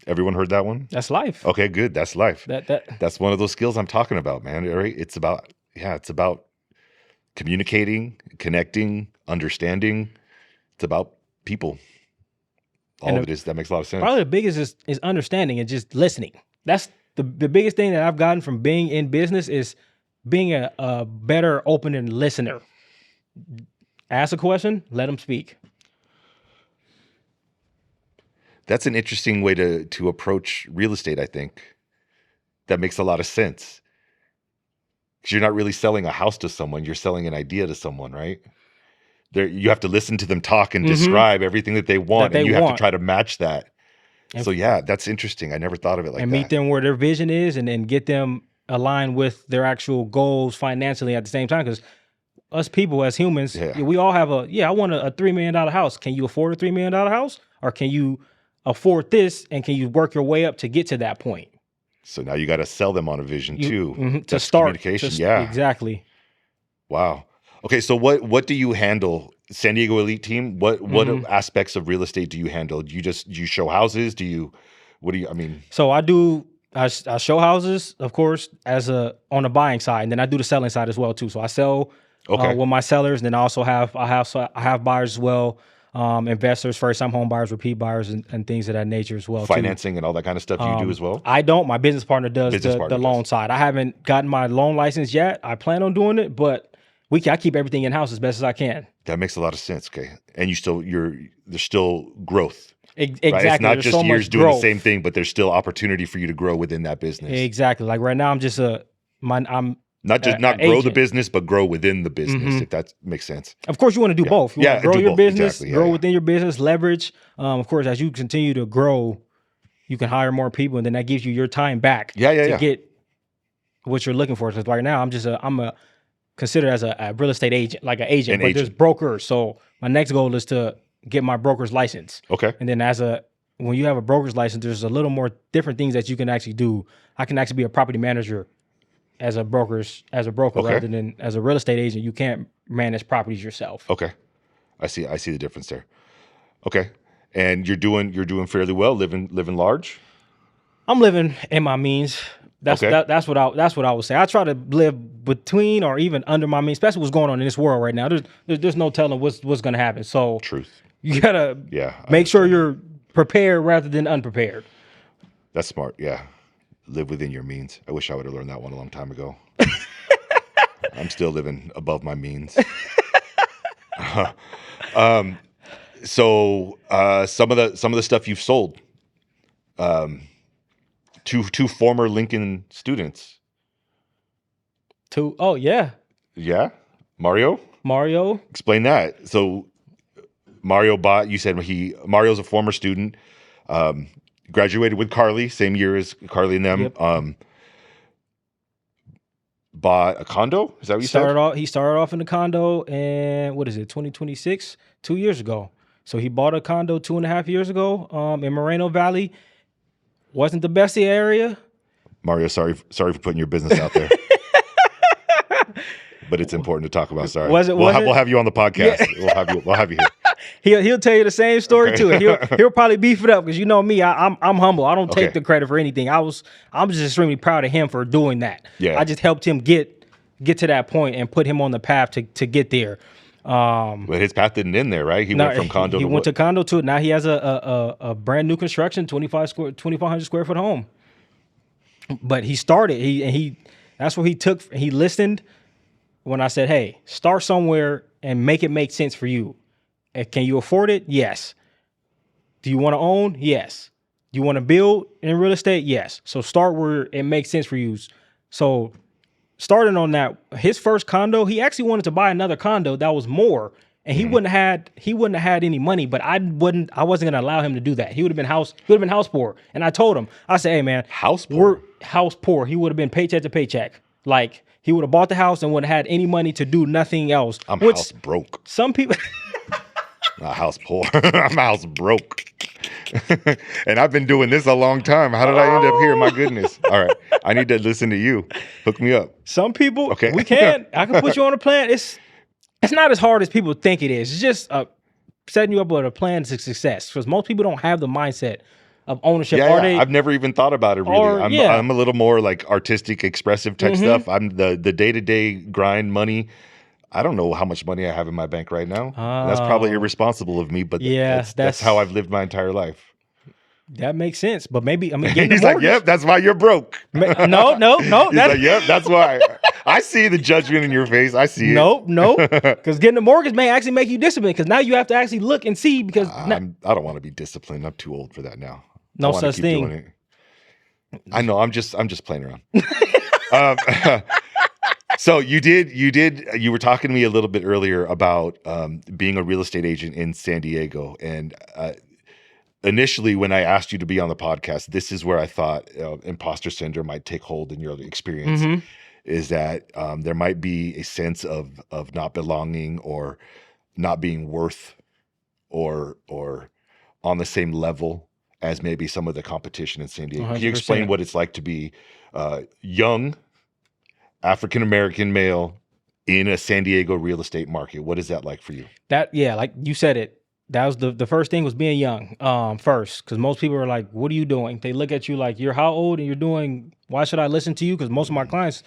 S3: Everyone heard that one?
S2: That's life.
S3: Okay, good. That's life.
S2: That's
S3: one of those skills I'm talking about, man. All right. It's about communicating, connecting, understanding. It's about people. All of it is. That makes a lot of sense.
S2: Probably the biggest is understanding and just listening. That's the biggest thing that I've gotten from being in business, is being a better open listener. Ask a question, let them speak.
S3: That's an interesting way to approach real estate, I think. That makes a lot of sense. Because you're not really selling a house to someone, you're selling an idea to someone, right? You have to listen to them talk and describe everything that they want, and you have to try to match that. So yeah, that's interesting. I never thought of it like that.
S2: And meet them where their vision is, and then get them aligned with their actual goals financially at the same time. Because us people as humans, we all have I want a $3 million house. Can you afford a $3 million house? Or can you afford this, and can you work your way up to get to that point?
S3: So now you got to sell them on a vision too.
S2: To start
S3: communication.
S2: Exactly.
S3: Wow. Okay. So what do you handle? San Diego Elite Team. What aspects of real estate do you handle? Do you show houses? I mean?
S2: So I show houses, of course, on the buying side, and then I do the selling side as well too. So I sell with my sellers, and then I have buyers as well. Investors, first-time home buyers, repeat buyers, and things of that nature as well.
S3: Financing and all that kind of stuff you do as well?
S2: I don't. My business partner does the loan side. I haven't gotten my loan license yet. I plan on doing it, but I keep everything in-house as best as I can.
S3: That makes a lot of sense. Okay. And there's still growth.
S2: Exactly.
S3: Right? It's not
S2: There's
S3: just
S2: so
S3: years
S2: much
S3: doing
S2: growth.
S3: the same thing, but there's still opportunity for you to grow within that business.
S2: Exactly. Like right now, I'm just I'm
S3: not grow
S2: agent.
S3: the business, but grow within the business, if that makes sense.
S2: Of course, you want to do both. You want to grow your business,
S3: exactly.
S2: grow within your business, leverage. Of course, as you continue to grow, you can hire more people, and then that gives you your time back to get what you're looking for. Because right now, I'm considered as a real estate agent, like an agent, but there's brokers. So my next goal is to get my broker's license.
S3: Okay.
S2: And then when you have a broker's license, there's a little more different things that you can actually do. I can actually be a property manager as a broker rather than as a real estate agent. You can't manage properties yourself.
S3: Okay. I see the difference there. Okay. And you're doing fairly well, living large?
S2: I'm living in my means. That's
S3: Okay.
S2: that's what I would say. I try to live between or even under my means, especially what's going on in this world right now. There's no telling what's going to happen. So
S3: Truth.
S2: you gotta
S3: Yeah. I
S2: make sure
S3: understand.
S2: you're prepared rather than unprepared.
S3: That's smart. Yeah. Live within your means. I wish I would have learned that one a long time ago. I'm still living above my means. So some of the stuff you've sold, two former Lincoln students.
S2: Oh yeah,
S3: Yeah. Mario,
S2: Mario.
S3: explain that. So Mario bought, you said Mario's a former student, graduated with Carly, same year as Carly and them.
S2: Yep.
S3: Bought a condo. Is that what you said?
S2: He started off in the condo, and what is it, 2026? 2 years ago. So he bought a condo 2.5 years ago, in Moreno Valley. Wasn't the best area.
S3: Mario, sorry for putting your business out there. But it's important to talk about. Sorry. We'll have you on the podcast.
S2: Yeah.
S3: We'll have you here.
S2: He'll tell you the same story too. He'll probably beef it up because you know me, I'm humble. I don't take
S3: Okay.
S2: the credit for anything. I'm just extremely proud of him for doing that.
S3: Yeah.
S2: I just helped him get to that point and put him on the path to get there.
S3: But his path didn't end there, right? He went from condo
S2: He
S3: to
S2: went
S3: what?
S2: to condo to it. Now he has a brand new construction, 2,500 square foot home. But he started. That's what he took. He listened when I said, "Hey, start somewhere and make it make sense for you. And can you afford it? Yes. Do you want to own? Yes. Do you want to build in real estate? Yes. So start where it makes sense for you." So starting on that, his first condo, he actually wanted to buy another condo that was more, and he wouldn't have had any money. But I wasn't gonna allow him to do that. He would have been house poor. And I told him, I said, "Hey man,
S3: House poor?
S2: we're house poor." He would have been paycheck to paycheck. Like he would have bought the house and wouldn't have had any money to do nothing else.
S3: I'm
S2: which
S3: house broke.
S2: some people.
S3: Not house poor. I'm house broke. And I've been doing this a long time. How did I end up here? My goodness. All right. I need to listen to you. Hook me up.
S2: Some people,
S3: Okay.
S2: we can. I can put you on a plan. It's not as hard as people think it is. It's just setting you up with a plan to success. Because most people don't have the mindset of ownership.
S3: Yeah, I've never even thought about it really. I'm a little more like artistic, expressive type stuff. I'm the day-to-day grind money. I don't know how much money I have in my bank right now. That's probably irresponsible of me, but
S2: Yeah,
S3: that's how I've lived my entire life.
S2: That makes sense. But maybe getting
S3: He's
S2: the
S3: like,
S2: mortgage.
S3: "Yep, that's why you're broke."
S2: No.
S3: He's
S2: that-
S3: like, "Yep, that's why." I see the judgment in your face. I see it.
S2: No, because getting a mortgage may actually make you disciplined. Because now you have to actually look and see. Because
S3: I don't want to be disciplined. I'm too old for that now.
S2: No
S3: I wanna
S2: such
S3: keep
S2: thing.
S3: doing it. I know. I'm just playing around. So you were talking to me a little bit earlier about being a real estate agent in San Diego, and initially when I asked you to be on the podcast, this is where I thought imposter syndrome might take hold in your experience.
S2: Mhm.
S3: Is that there might be a sense of not belonging or not being worth or on the same level as maybe some of the competition in San Diego. Can you explain
S2: 100%.
S3: what it's like to be young African-American male in a San Diego real estate market? What is that like for you?
S2: Like you said it. That was the first thing was being young. First, because most people are like, "What are you doing?" They look at you like you're how old, and you're doing. Why should I listen to you? Because most of my clients,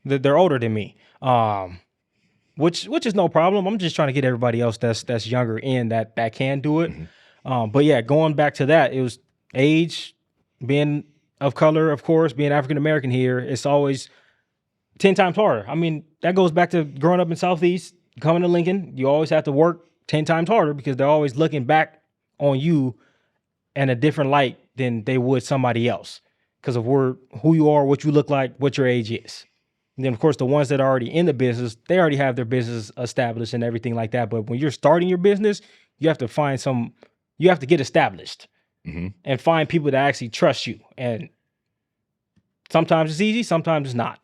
S2: they're older than me. Which is no problem. I'm just trying to get everybody else that's younger in that can do it. But yeah, going back to that, it was age, being of color, of course, being African American here. It's always 10 times harder. I mean, that goes back to growing up in Southeast, coming to Lincoln. You always have to work 10 times harder because they're always looking back on you in a different light than they would somebody else because of who you are, what you look like, what your age is. And then, of course, the ones that are already in the business, they already have their business established and everything like that. But when you're starting your business, you have to you have to get established and find people that actually trust you. And sometimes it's easy, sometimes it's not.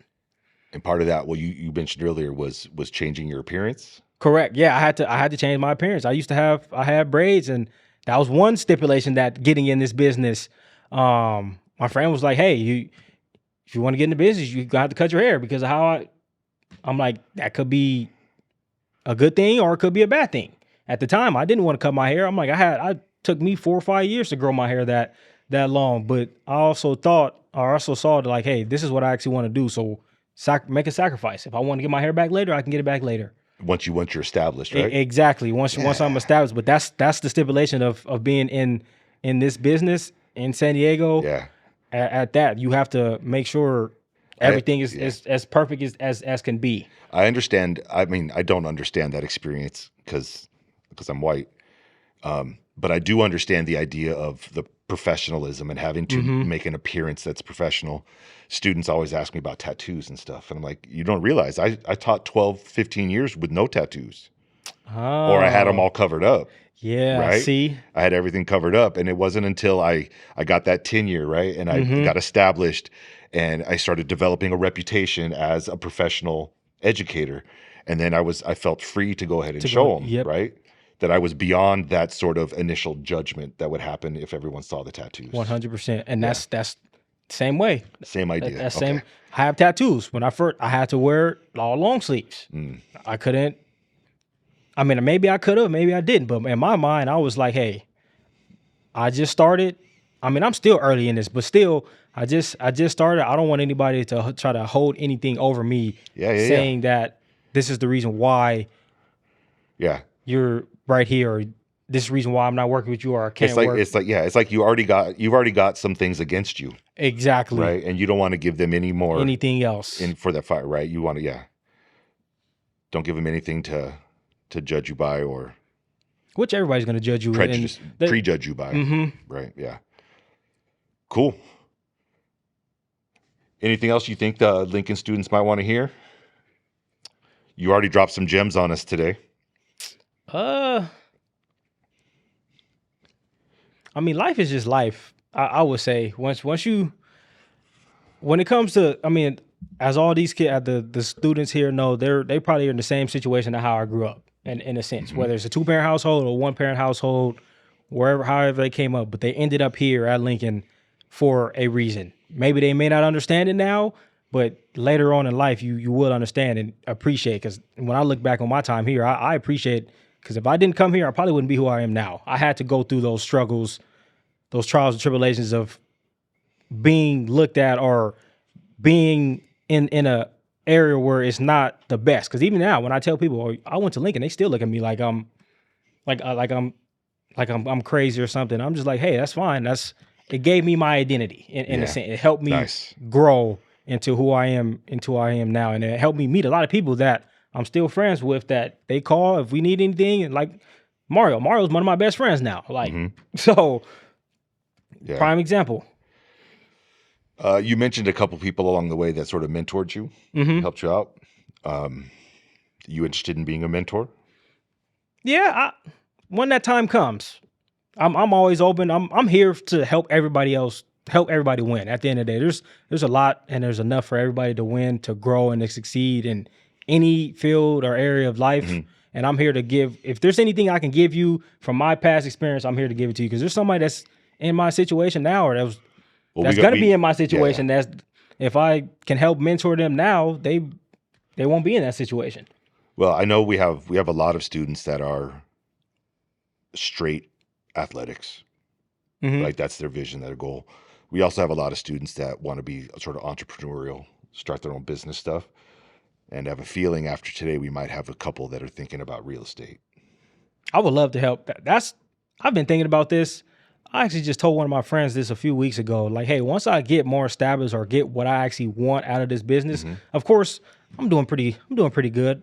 S3: And part of that, what you mentioned earlier was changing your appearance.
S2: Correct. Yeah, I had to change my appearance. I had braids, and that was one stipulation that getting in this business. My friend was like, "Hey, if you want to get in the business, you got to cut your hair because of how I'm like, that could be a good thing or it could be a bad thing." At the time, I didn't want to cut my hair. I'm like, I took me 4 or 5 years to grow my hair that long, but I also thought that like, hey, this is what I actually want to do. So make a sacrifice. If I want to get my hair back later, I can get it back later.
S3: Once you're established, right?
S2: Exactly. Once I'm established. But that's the stipulation of being in this business in San Diego.
S3: Yeah.
S2: At that, you have to make sure everything is as perfect as can be.
S3: I understand. I mean, I don't understand that experience because I'm white. But I do understand the idea of the professionalism and having to make an appearance that's professional. Students always ask me about tattoos and stuff. And I'm like, you don't realize I taught 12, 15 years with no tattoos.
S2: Oh.
S3: Or I had them all covered up.
S2: Yeah,
S3: right?
S2: see?
S3: I had everything covered up. And it wasn't until I got that tenure, right? And I got established and I started developing a reputation as a professional educator. And then I felt free to go ahead and show them, right? That I was beyond that sort of initial judgment that would happen if everyone saw the tattoos.
S2: 100%. And that's same way.
S3: Same idea.
S2: That same. I have tattoos. When I had to wear all long sleeves. I couldn't. I mean, maybe I could have, maybe I didn't. But in my mind, I was like, hey, I just started. I mean, I'm still early in this, but still, I just started. I don't want anybody to try to hold anything over me saying that this is the reason why you're right here, or this is the reason why I'm not working with you, or I can't work.
S3: It's like you've already got some things against you.
S2: Exactly.
S3: Right. And you don't want to give them anything else for that fight, right? You want to, don't give them anything to judge you by, or
S2: which everybody's going to judge you
S3: prejudge you by. Right. Yeah. Cool. Anything else you think the Lincoln students might want to hear? You already dropped some gems on us today.
S2: I mean, life is just life. I would say when it comes to, I mean, as all these kids, the students here know, they probably are in the same situation of how I grew up, in a sense, whether it's a 2-parent household or 1-parent household, however they came up, but they ended up here at Lincoln for a reason. Maybe they may not understand it now, but later on in life, you will understand and appreciate. Because when I look back on my time here, I appreciate. Because if I didn't come here, I probably wouldn't be who I am now. I had to go through those struggles, those trials and tribulations of being looked at or being in a area where it's not the best. Because even now, when I tell people, oh, I went to Lincoln, they still look at me like I'm crazy or something. I'm just like, hey, that's fine. It gave me my identity in a sense. It helped me grow into who I am now, and it helped me meet a lot of people that I'm still friends with, that they call if we need anything. And like Mario's one of my best friends now. Like, so prime example.
S3: You mentioned a couple people along the way that sort of mentored you, helped you out. You interested in being a mentor? Yeah,
S2: when that time comes, I'm always open. I'm here to help everybody win. At the end of the day, there's a lot, and there's enough for everybody to win, to grow, and to succeed in any field or area of life. And I'm here to give. If there's anything I can give you from my past experience, I'm here to give it to you. Because there's somebody that's in my situation now, or that's going to be in my situation. That's, if I can help mentor them now, they won't be in that situation.
S3: Well, I know we have a lot of students that are straight athletics. Like that's their vision, their goal. We also have a lot of students that want to be sort of entrepreneurial, start their own business stuff. And I have a feeling after today, we might have a couple that are thinking about real estate.
S2: I would love to help. I've been thinking about this. I actually just told one of my friends this a few weeks ago. Like, hey, once I get more established or get what I actually want out of this business, of course, I'm doing pretty good.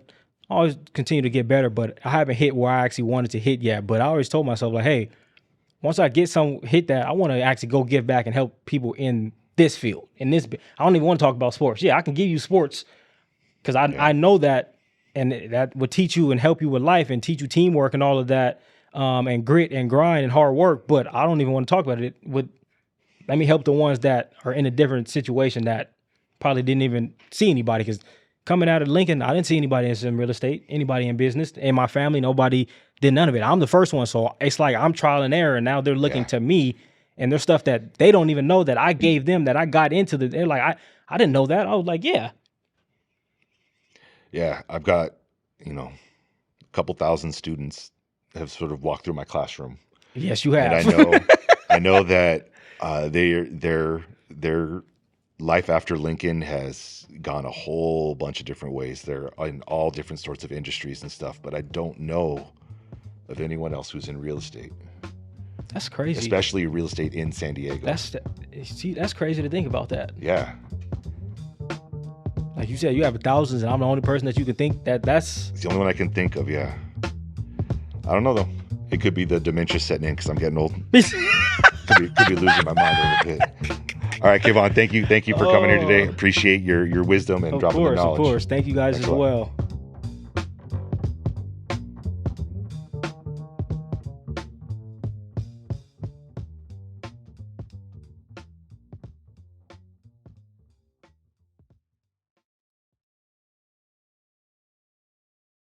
S2: I always continue to get better, but I haven't hit where I actually wanted to hit yet. But I always told myself, like, hey, once I hit that, I want to actually go give back and help people in this field. I don't even want to talk about sports. Yeah, I can give you sports because I know that, and that would teach you and help you with life and teach you teamwork and all of that, and grit and grind and hard work. But I don't even want to talk about it. Let me help the ones that are in a different situation that probably didn't even see anybody. Because coming out of Lincoln, I didn't see anybody in real estate, anybody in business. In my family, nobody did none of it. I'm the first one. So it's like I'm trial and error. And now they're looking to me, and there's stuff that they don't even know that I gave them, that I got into. They're like, I didn't know that. I was like, yeah.
S3: Yeah, I've got, a couple thousand students have sort of walked through my classroom.
S2: Yes, you have.
S3: And I know that they're life after Lincoln has gone a whole bunch of different ways. They're in all different sorts of industries and stuff, but I don't know of anyone else who's in real estate,
S2: That's crazy.
S3: especially real estate in San Diego.
S2: That's crazy to think about that.
S3: Yeah.
S2: Like you said, you have thousands, and I'm the only person that you can think that's.
S3: It's the only one I can think of. Yeah. I don't know though. It could be the dementia setting in because I'm getting old. could be losing my mind a little bit. All right, Kayvon, thank you for coming here today. Appreciate your wisdom and dropping the knowledge.
S2: Of course. Thank you guys
S3: Thanks
S2: as
S3: a lot.
S2: well.